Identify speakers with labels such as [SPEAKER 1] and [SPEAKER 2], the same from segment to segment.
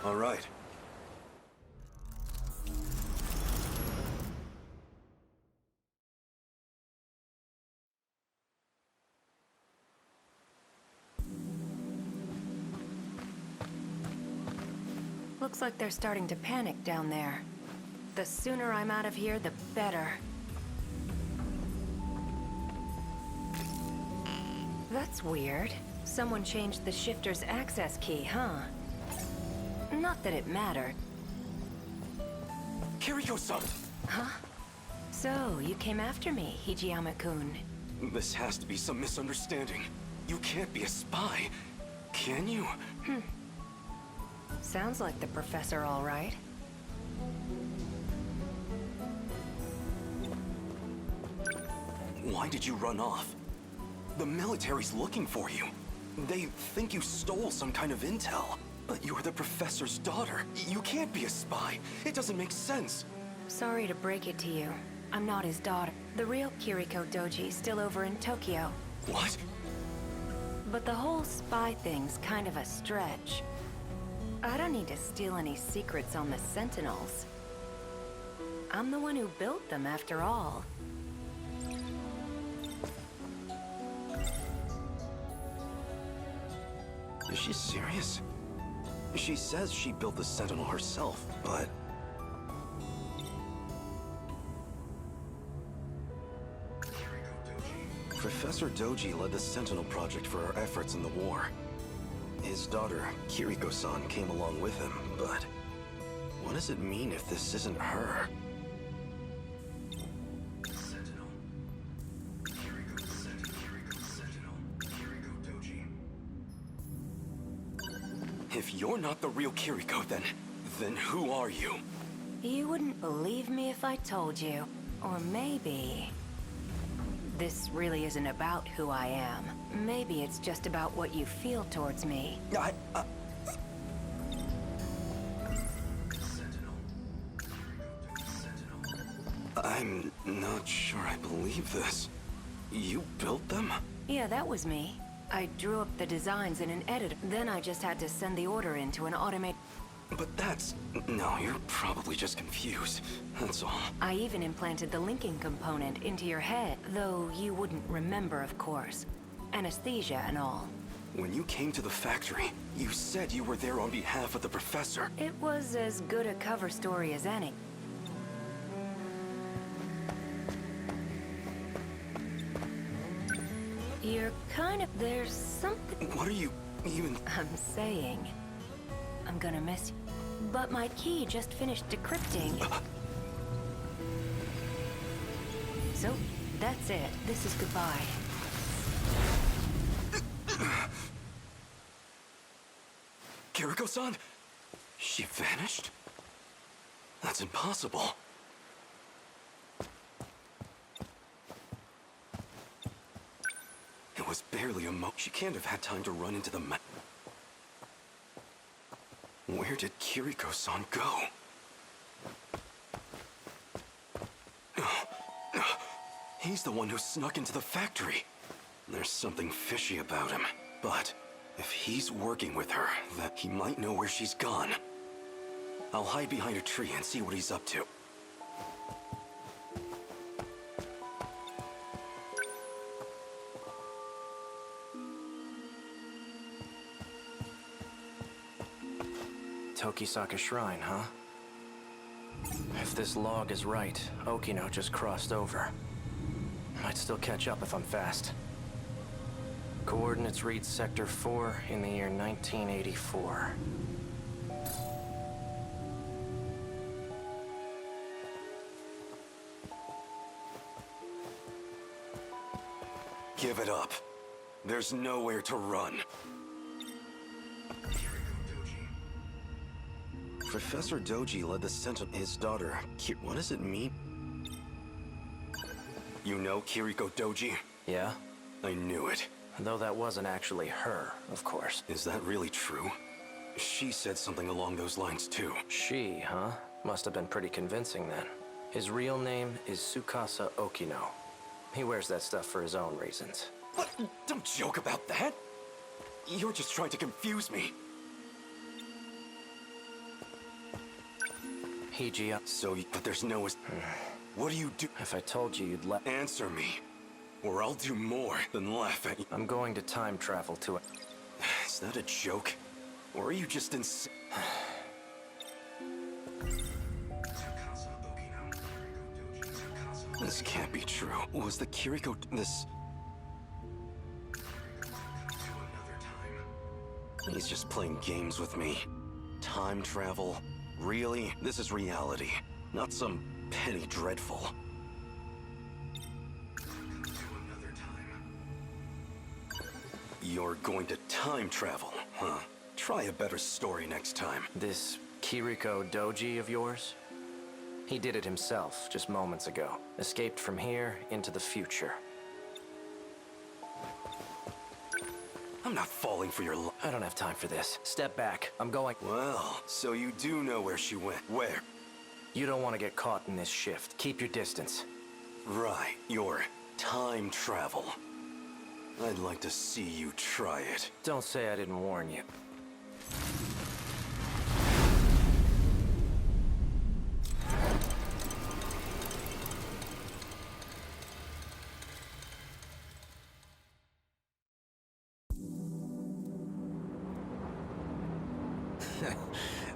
[SPEAKER 1] All right.
[SPEAKER 2] Looks like they're starting to panic down there. The sooner I'm out of here, the better. That's weird. Someone changed the shifter's access key, huh? Not that it mattered.
[SPEAKER 1] Kiriko-san!
[SPEAKER 2] Huh? So, you came after me, Hijiyama-kun.
[SPEAKER 1] This has to be some misunderstanding. You can't be a spy, can you?
[SPEAKER 2] Sounds like the professor, all right.
[SPEAKER 1] Why did you run off? The military's looking for you. They think you stole some kind of intel. But you're the professor's daughter. You can't be a spy. It doesn't make sense.
[SPEAKER 2] Sorry to break it to you. I'm not his daughter. The real Kiriko Doji's still over in Tokyo.
[SPEAKER 1] What?
[SPEAKER 2] But the whole spy thing's kind of a stretch. I don't need to steal any secrets on the Sentinels. I'm the one who built them, after all.
[SPEAKER 1] Is she serious? She says she built the Sentinel herself, but... Professor Doji led the Sentinel project for our efforts in the war. His daughter, Kiriko-san, came along with him, but... what does it mean if this isn't her? Sentinel. Sentinel. Kiriko Doji. If you're not the real Kiriko, then who are you?
[SPEAKER 2] You wouldn't believe me if I told you. Or maybe... this really isn't about who I am. Maybe it's just about what you feel towards me.
[SPEAKER 1] I'm not sure I believe this. You built them?
[SPEAKER 2] Yeah, that was me. I drew up the designs in an editor. Then I just had to send the order into an automated...
[SPEAKER 1] But that's... no, you're probably just confused. That's all.
[SPEAKER 2] I even implanted the linking component into your head, though you wouldn't remember, of course. Anesthesia and all.
[SPEAKER 1] When you came to the factory, you said you were there on behalf of the professor.
[SPEAKER 2] It was as good a cover story as any. You're kind of... there's something...
[SPEAKER 1] What are you even...
[SPEAKER 2] I'm saying... I'm gonna miss you. But my key just finished decrypting. So, that's it. This is goodbye.
[SPEAKER 1] Kiriko-san? She vanished? That's impossible. It was barely a She can't have had time to run into the Where did Kiriko-san go? He's the one who snuck into the factory. There's something fishy about him. But if he's working with her, then he might know where she's gone. I'll hide behind a tree and see what he's up to.
[SPEAKER 3] Tokisaka Shrine, huh? If this log is right, Okino just crossed over. Might still catch up if I'm fast. Coordinates read Sector 4 in the year 1984.
[SPEAKER 1] Give it up. There's nowhere to run. Professor Doji led the Sentinel. His daughter, what does it mean? You know Kiriko Doji?
[SPEAKER 3] Yeah?
[SPEAKER 1] I knew it.
[SPEAKER 3] Though that wasn't actually her, of course.
[SPEAKER 1] Is that really true? She said something along those lines too.
[SPEAKER 3] She, huh? Must have been pretty convincing then. His real name is Tsukasa Okino. He wears that stuff for his own reasons.
[SPEAKER 1] What? Don't joke about that! You're just trying to confuse me.
[SPEAKER 3] Hijiyama.
[SPEAKER 1] But there's no... What do you do?
[SPEAKER 3] If I told you, you'd let...
[SPEAKER 1] Answer me, or I'll do more than laugh at you.
[SPEAKER 3] I'm going to time travel to it.
[SPEAKER 1] Is that a joke? Or are you just insane? This can't be true. Was the Kiriko... this... He's just playing games with me. Time travel? Really? This is reality, not some penny dreadful. You're going to time travel, huh? Try a better story next time.
[SPEAKER 3] This Kiriko Doji of yours? He did it himself just moments ago. Escaped from here into the future.
[SPEAKER 1] I'm not falling for your
[SPEAKER 3] I don't have time for this. Step back. I'm going.
[SPEAKER 1] Well, so you do know where she went. Where?
[SPEAKER 3] You don't want to get caught in this shift. Keep your distance.
[SPEAKER 1] Right, your time travel. I'd like to see you try it.
[SPEAKER 3] Don't say I didn't warn you.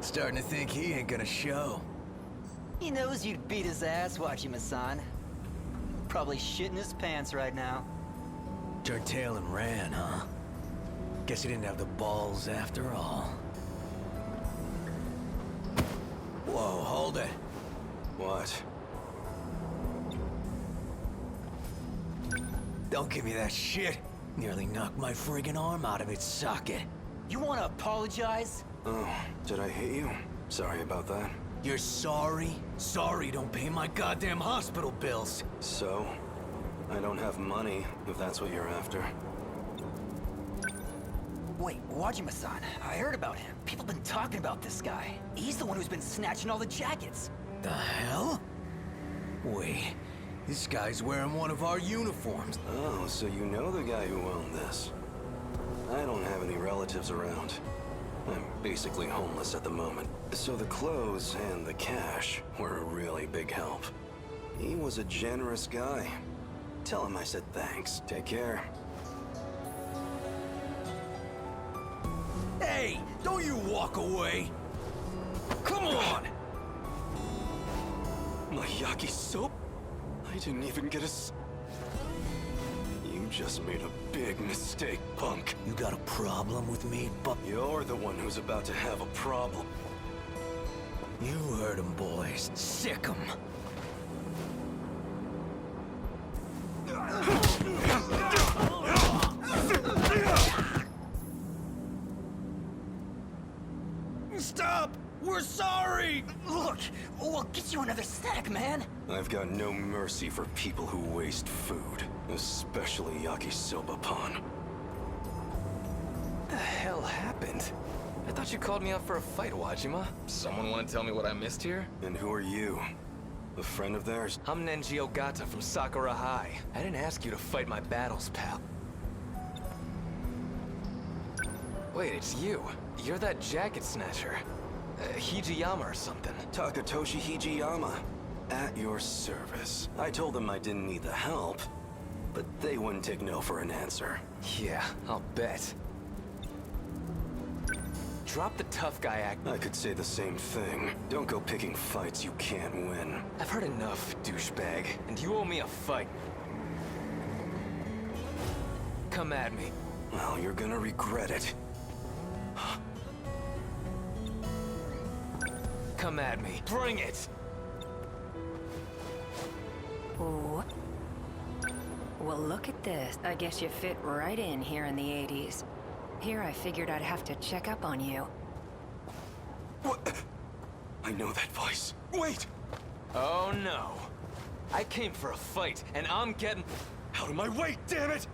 [SPEAKER 4] Starting to think he ain't gonna show.
[SPEAKER 5] He knows you'd beat his ass, Hijiyama-san. Probably shitting his pants right now.
[SPEAKER 4] Turned tail and ran, huh? Guess he didn't have the balls after all. Whoa, hold it.
[SPEAKER 1] What?
[SPEAKER 4] Don't give me that shit. Nearly knocked my friggin' arm out of its socket.
[SPEAKER 5] You wanna apologize?
[SPEAKER 1] Oh, did I hit you? Sorry about that.
[SPEAKER 4] You're sorry? Sorry don't pay my goddamn hospital bills.
[SPEAKER 1] So, I don't have money, if that's what you're after.
[SPEAKER 5] Wait, Hijiyama-san, I heard about him. People been talking about this guy. He's the one who's been snatching all the jackets.
[SPEAKER 4] The hell? Wait, this guy's wearing one of our uniforms.
[SPEAKER 1] Oh, so you know the guy who owned this. I don't have any relatives around. I'm basically homeless at the moment. So the clothes and the cash were a really big help. He was a generous guy. Tell him I said thanks. Take care.
[SPEAKER 4] Hey, don't you walk away. Come on!
[SPEAKER 1] My yaki soap? I didn't even get a You just made a big mistake, punk.
[SPEAKER 4] You got a problem with me, but
[SPEAKER 1] You're the one who's about to have a problem.
[SPEAKER 4] you heard him, boys. Sick 'em. Stop! We're sorry!
[SPEAKER 5] Look, we'll get you another snack, man.
[SPEAKER 1] I've got no mercy for people who waste food, especially yakisoba-pan.
[SPEAKER 6] What the hell happened? I thought you called me up for a fight, Wajima. Someone want to tell me what I missed here?
[SPEAKER 1] And who are you? A friend of theirs?
[SPEAKER 6] I'm Nenji Ogata from Sakura High. I didn't ask you to fight my battles, pal. Wait, it's you. You're that jacket snatcher. Hijiyama or something.
[SPEAKER 1] Takatoshi Hijiyama. At your service. I told them I didn't need the help, but they wouldn't take no for an answer.
[SPEAKER 6] Yeah, I'll bet. Drop the tough guy act.
[SPEAKER 1] I could say the same thing. Don't go picking fights you can't win.
[SPEAKER 6] I've heard enough, douchebag, and you owe me a fight. Come at me.
[SPEAKER 1] Well, you're gonna regret it.
[SPEAKER 6] Come at me. Bring it!
[SPEAKER 2] Ooh. Well, look at this. I guess you fit right in here in the 80s. Here I figured I'd have to check up on you.
[SPEAKER 1] What? I know that voice. Wait!
[SPEAKER 6] Oh no. I came for a fight, and I'm getting...
[SPEAKER 1] Out of my way, damn it!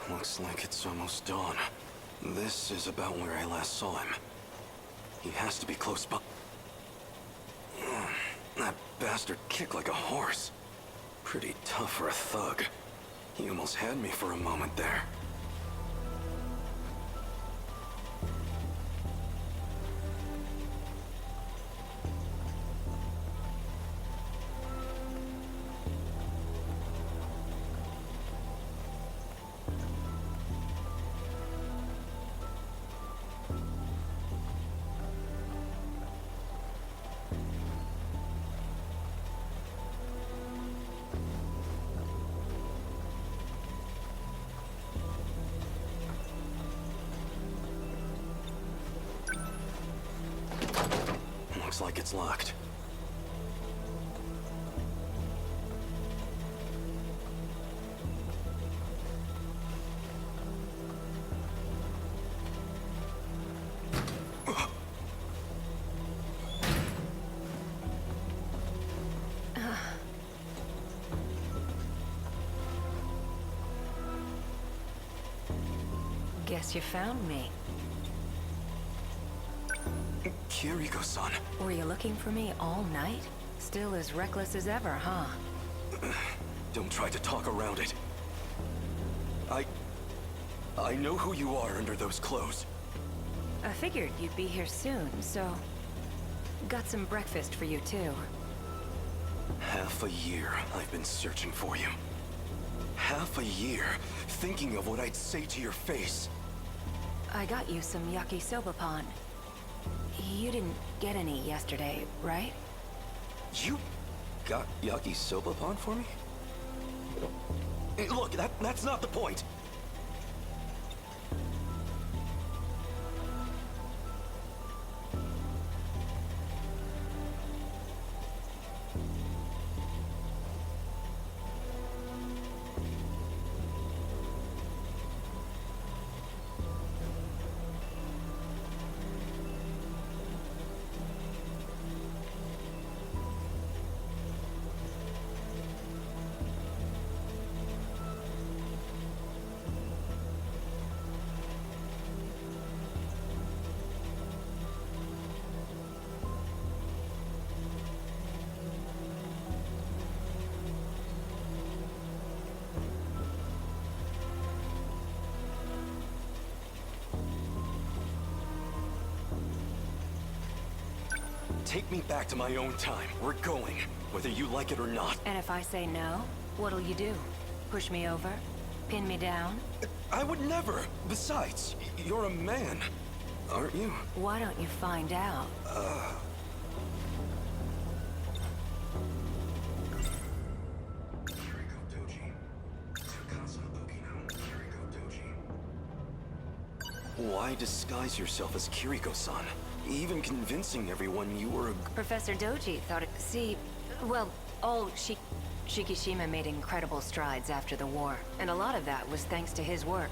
[SPEAKER 1] Looks like it's almost dawn. This is about where I last saw him. He has to be close by. That bastard kicked like a horse. Pretty tough for a thug. He almost had me for a moment there. Looks like it's locked.
[SPEAKER 2] Guess you found me.
[SPEAKER 1] Kiriko-san.
[SPEAKER 2] Were you looking for me all night? Still as reckless as ever, huh?
[SPEAKER 1] Don't try to talk around it. I know who you are under those clothes.
[SPEAKER 2] I figured you'd be here soon, so... got some breakfast for you, too.
[SPEAKER 1] Half a year I've been searching for you. Half a year thinking of what I'd say to your face.
[SPEAKER 2] I got you some yakisoba pan. You didn't get any yesterday, right?
[SPEAKER 1] You got yakisoba pan for me? Hey, look, that's not the point. Take me back to my own time. We're going, whether you like it or not.
[SPEAKER 2] And if I say no, what'll you do? Push me over? Pin me down?
[SPEAKER 1] I would never. Besides, you're a man, aren't you?
[SPEAKER 2] Why don't you find out?
[SPEAKER 1] Why disguise yourself as Kiriko-san? Even convincing everyone you were a...
[SPEAKER 2] Professor Doji thought it... See, well, Shikishima made incredible strides after the war, and a lot of that was thanks to his work.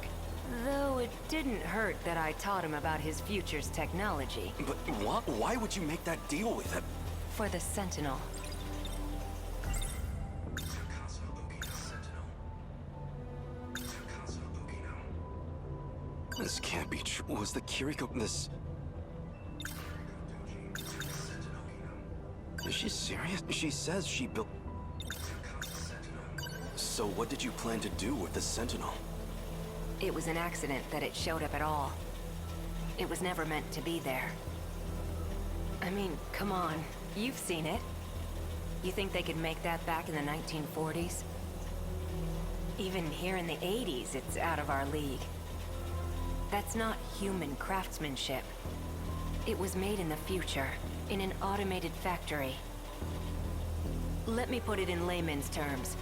[SPEAKER 2] Though it didn't hurt that I taught him about his future's technology.
[SPEAKER 1] But why would you make that deal with him?
[SPEAKER 2] For the Sentinel.
[SPEAKER 1] This can't be true. Was the Kiriko... this... Is she serious? She says she built... So what did you plan to do with the Sentinel?
[SPEAKER 2] It was an accident that it showed up at all. It was never meant to be there. I mean, come on. You've seen it. You think they could make that back in the 1940s? Even here in the 80s, it's out of our league. That's not human craftsmanship. It was made in the future, in an automated factory. Let me put it in layman's terms.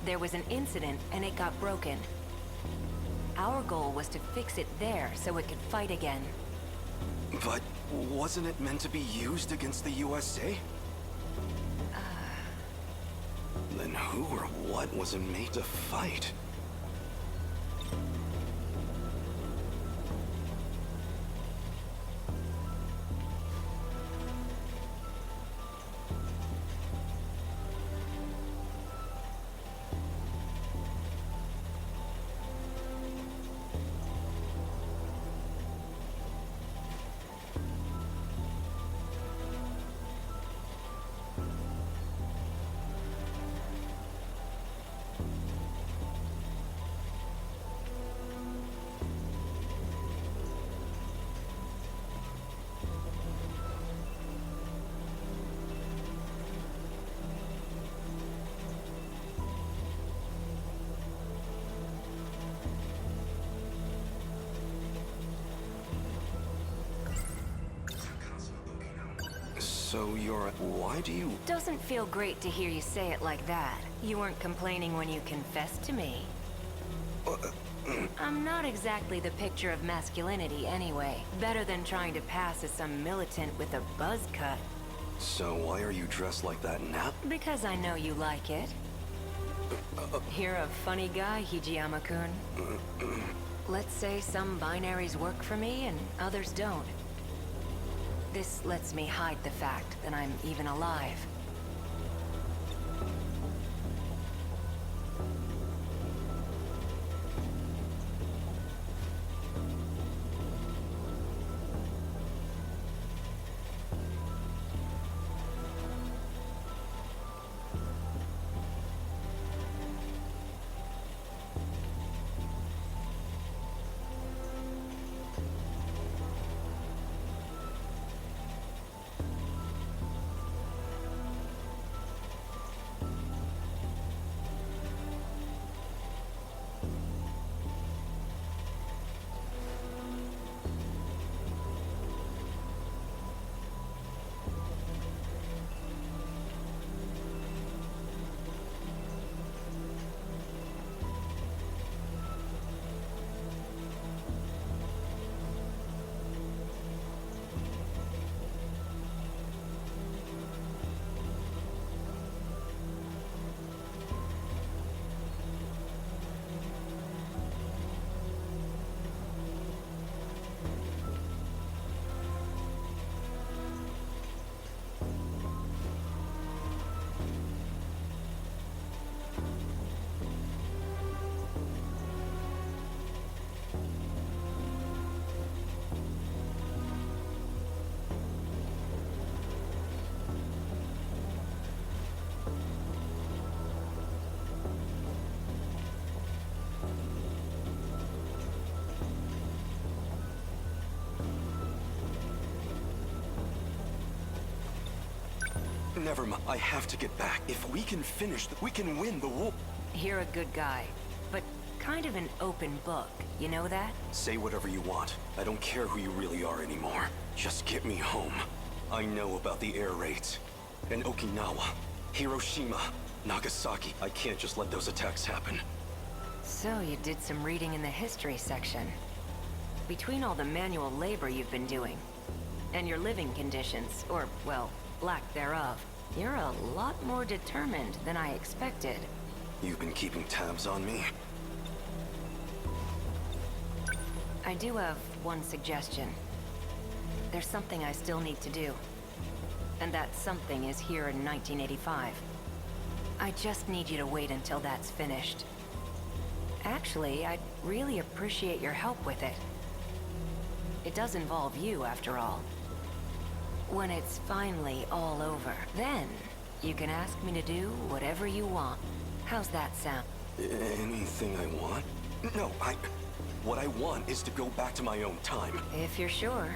[SPEAKER 2] There was an incident and it got broken. Our goal was to fix it there so it could fight again.
[SPEAKER 1] But wasn't it meant to be used against the USA? Then who or what was it made to fight? So why do you...
[SPEAKER 2] Doesn't feel great to hear you say it like that. You weren't complaining when you confessed to me. I'm not exactly the picture of masculinity anyway. Better than trying to pass as some militant with a buzz cut.
[SPEAKER 1] So why are you dressed like that now?
[SPEAKER 2] Because I know you like it. You're a funny guy, Hijiyama-kun. Let's say some binaries work for me and others don't. This lets me hide the fact that I'm even alive.
[SPEAKER 1] Never mind. I have to get back. If we can finish, we can win the war.
[SPEAKER 2] You're a good guy, but kind of an open book, you know that?
[SPEAKER 1] Say whatever you want. I don't care who you really are anymore. Just get me home. I know about the air raids. And Okinawa, Hiroshima, Nagasaki. I can't just let those attacks happen.
[SPEAKER 2] So you did some reading in the history section. Between all the manual labor you've been doing, and your living conditions, or, well, lack thereof, you're a lot more determined than I expected.
[SPEAKER 1] You've been keeping tabs on me?
[SPEAKER 2] I do have one suggestion. There's something I still need to do. And that something is here in 1985. I just need you to wait until that's finished. Actually, I'd really appreciate your help with it. It does involve you, after all. When it's finally all over, then you can ask me to do whatever you want. How's that sound?
[SPEAKER 1] Anything I want? No, what I want is to go back to my own time.
[SPEAKER 2] If you're sure.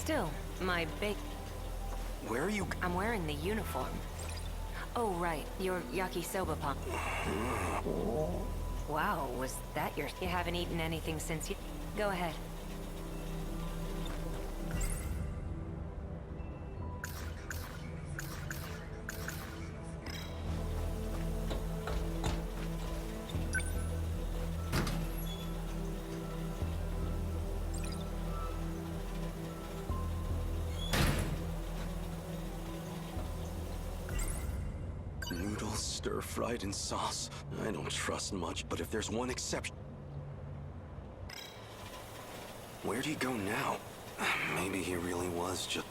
[SPEAKER 2] Still, my big...
[SPEAKER 1] Where are you?
[SPEAKER 2] I'm wearing the uniform. Oh, right. Your yakisoba. Wow, was that your... You haven't eaten anything since you... Go ahead.
[SPEAKER 1] Noodles stir-fried in sauce. I don't trust much, but if there's one exception... Where'd he go now? Maybe he really was just...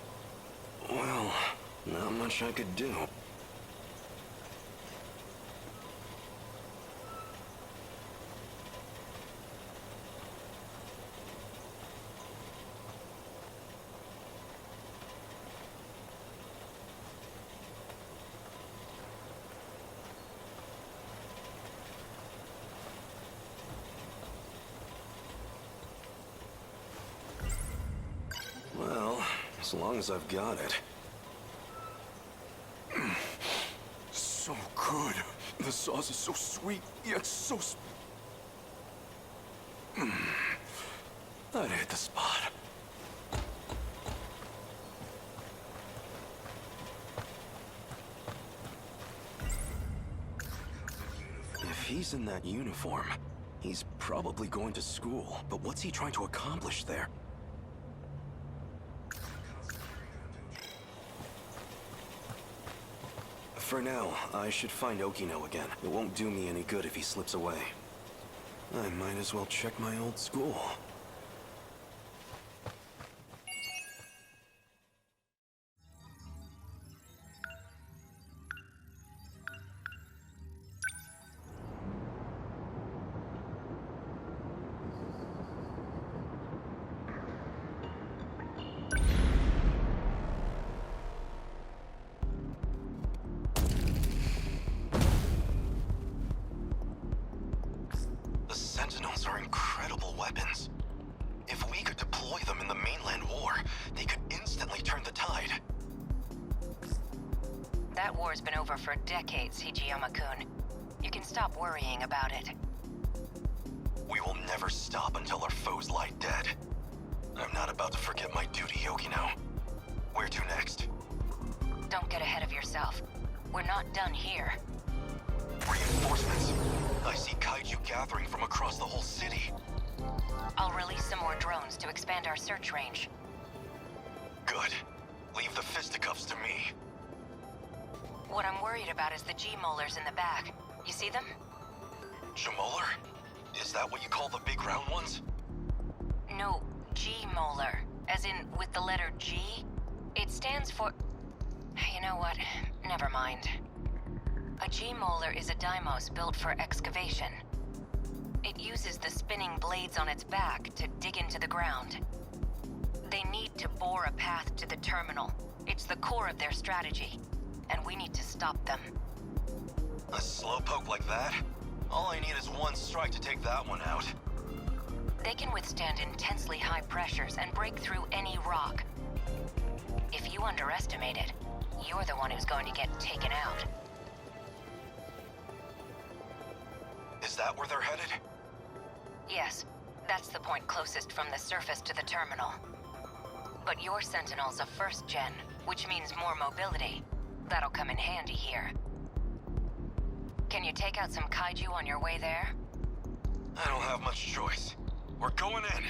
[SPEAKER 1] Well, not much I could do. Well, as long as I've got it. So good. The sauce is so sweet, yet so... That hit the spot. If he's in that uniform, he's probably going to school. But what's he trying to accomplish there? For now, I should find Okino again. It won't do me any good if he slips away. I might as well check my old school. The Sentinels are incredible weapons. If we could deploy them in the mainland war, they could instantly turn the tide.
[SPEAKER 2] That war's been over for decades, Hijiyama-kun. You can stop worrying about it.
[SPEAKER 1] We will never stop until our foes lie dead. I'm not about to forget my duty, Okino. Where to next?
[SPEAKER 2] Don't get ahead of yourself. We're not done here.
[SPEAKER 1] Reinforcements. I see kaiju gathering from across the whole city.
[SPEAKER 2] I'll release some more drones to expand our search range.
[SPEAKER 1] Good. Leave the fisticuffs to me.
[SPEAKER 2] What I'm worried about is the G-molars in the back. You see them?
[SPEAKER 1] Jamolar? Is that what you call the big round ones?
[SPEAKER 2] No, G-molar. As in, with the letter G? It stands for... You know what? Never mind. A G-molar is a Deimos built for excavation. It uses the spinning blades on its back to dig into the ground. They need to bore a path to the terminal. It's the core of their strategy, and we need to stop them.
[SPEAKER 1] A slowpoke like that? All I need is one strike to take that one out.
[SPEAKER 2] They can withstand intensely high pressures and break through any rock. If you underestimate it, you're the one who's going to get taken out.
[SPEAKER 1] Is that where they're headed?
[SPEAKER 2] Yes, that's the point closest from the surface to the terminal. But your Sentinel's a first gen, which means more mobility. That'll come in handy here. Can you take out some kaiju on your way there?
[SPEAKER 1] I don't have much choice. We're going in.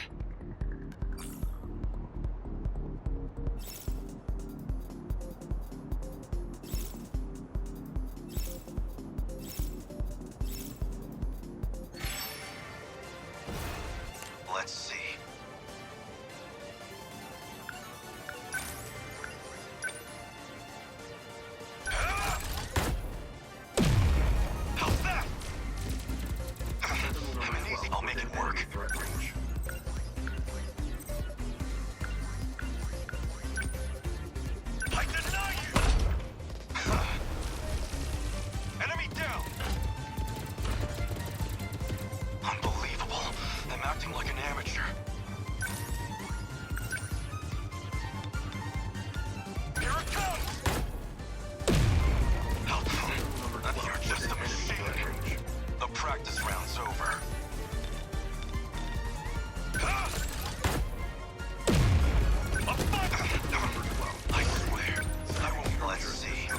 [SPEAKER 1] Let's see. How's that? I'm an easy. I'll make it work. I deny you! Enemy down! Unbelievable. I'm acting like an amateur. practice round's over. I swear, I won't let her see.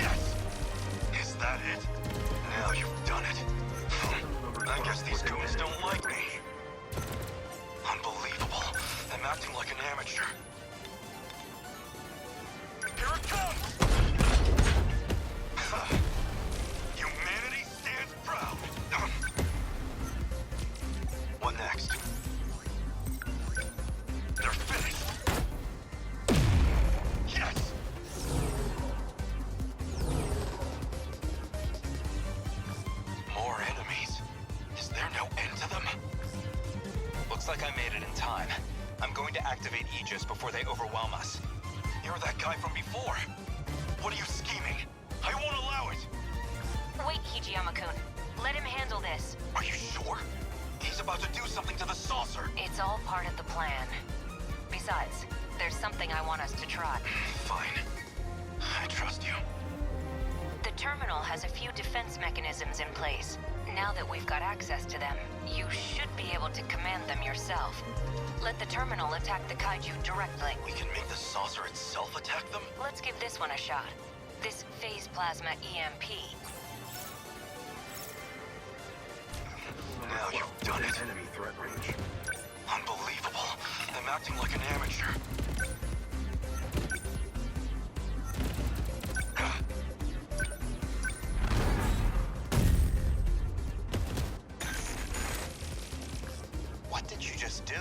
[SPEAKER 1] Yes! Is that it? Now you've done it. I guess these goons don't like me. Unbelievable. I'm acting like an amateur. Here it comes! Humanity stands proud. What next? They're finished. Yes! More enemies. Is there no end to them?
[SPEAKER 7] Looks like I made it in time. I'm going to activate Aegis before they overwhelm us.
[SPEAKER 1] You're that guy from before. What are you scheming? I won't allow it.
[SPEAKER 2] Wait, Hijiyama-kun. Let him handle this.
[SPEAKER 1] Are you sure? He's about to do something to the saucer.
[SPEAKER 2] It's all part of the plan. Besides, there's something I want us to try.
[SPEAKER 1] Fine. I trust you.
[SPEAKER 2] The terminal has a few defense mechanisms in place. Now that we've got access to them, you should be able to command them yourself. Let the terminal attack the kaiju directly.
[SPEAKER 1] We can make the saucer itself attack them?
[SPEAKER 2] Let's give this one a shot. This phase plasma EMP.
[SPEAKER 1] Now you've done it. Enemy threat range. Unbelievable. I'm acting like an amateur.
[SPEAKER 7] What did you just do?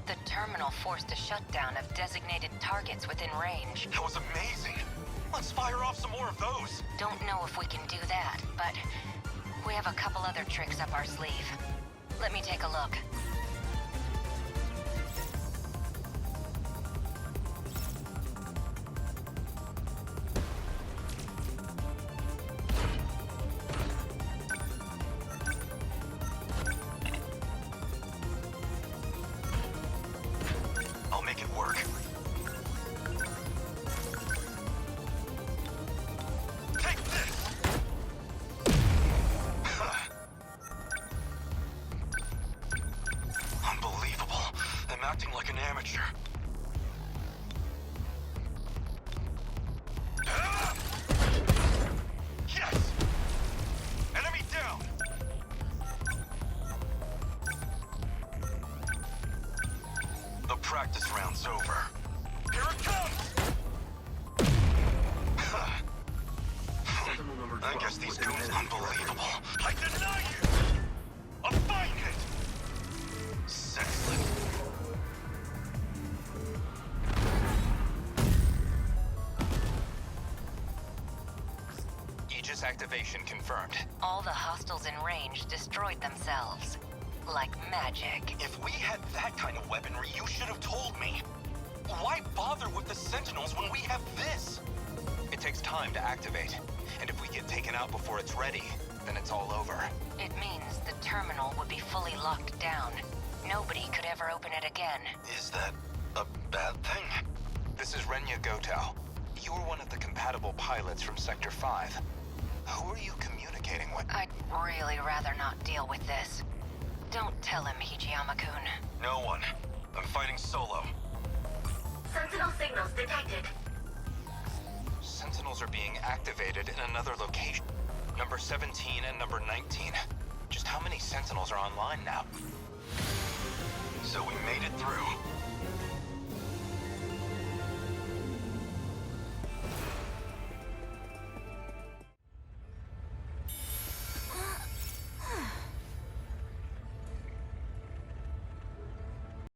[SPEAKER 2] The terminal forced a shutdown of designated targets within range.
[SPEAKER 1] That was amazing. Let's fire off some more of those.
[SPEAKER 2] Don't know if we can do that, but we have a couple other tricks up our sleeve. Let me take a look.
[SPEAKER 1] I'll make it work. Take this! Unbelievable. I'm acting like an amateur. Yes! Enemy down! The practice round's over. Here it comes! I guess these goons unbelievable. I deny you! A fine hit! Senseless.
[SPEAKER 7] Aegis activation confirmed.
[SPEAKER 2] All the hostiles in range destroyed themselves. Like magic.
[SPEAKER 1] If we had that kind of weaponry, you should have told me. Why bother with the Sentinels when we have this?
[SPEAKER 7] It takes time to activate, and if we get taken out before it's ready, then it's all over.
[SPEAKER 2] It means the terminal would be fully locked down. Nobody could ever open it again.
[SPEAKER 1] Is that a bad thing?
[SPEAKER 7] This is Renya Goto. You were one of the compatible pilots from Sector 5. Who are you communicating with?
[SPEAKER 2] I'd really rather not deal with this. Don't tell him, Hijiyama-kun.
[SPEAKER 1] No one. I'm fighting solo.
[SPEAKER 8] Sentinel signals detected.
[SPEAKER 7] Sentinels are being activated in another location. Number 17 and number 19. Just how many Sentinels are online now?
[SPEAKER 1] So we made it through.